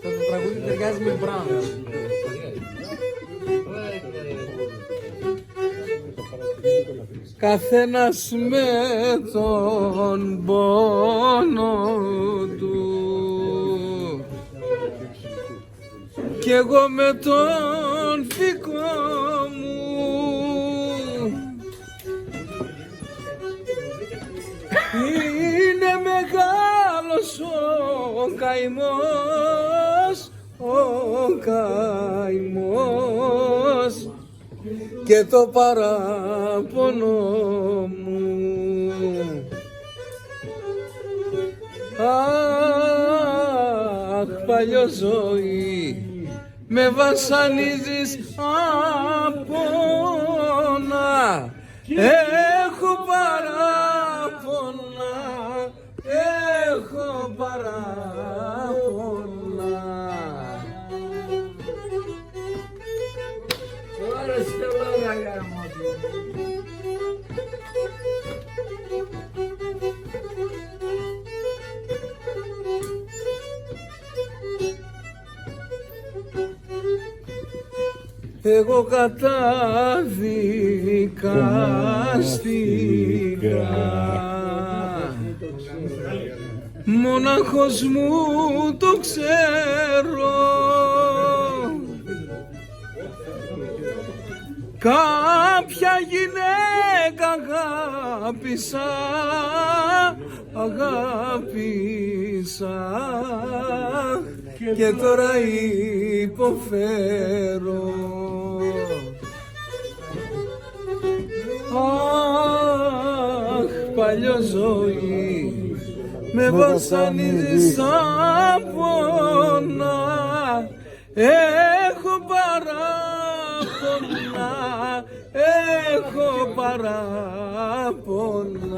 Το τραγούδι ταιριάζει με Μπράουν. Καθένας με τον πόνο του κι εγώ με τον δικό μου. Είναι μεγάλος ο καημός, ο καημός και το παράπονο μου. Αχ, παλιό ζωή, με βασανίζεις απόνα. Έχω παράπονα, έχω παράπονα. Εγώ καταδικάστηκα, μοναχός μου το ξέρω. Κάποια γυναίκα αγάπησα και τώρα υποφέρω. Αχ, παλιό ζωή, με βασανίζεις απόνα. Έχω παράπονα, έχω παράπονα.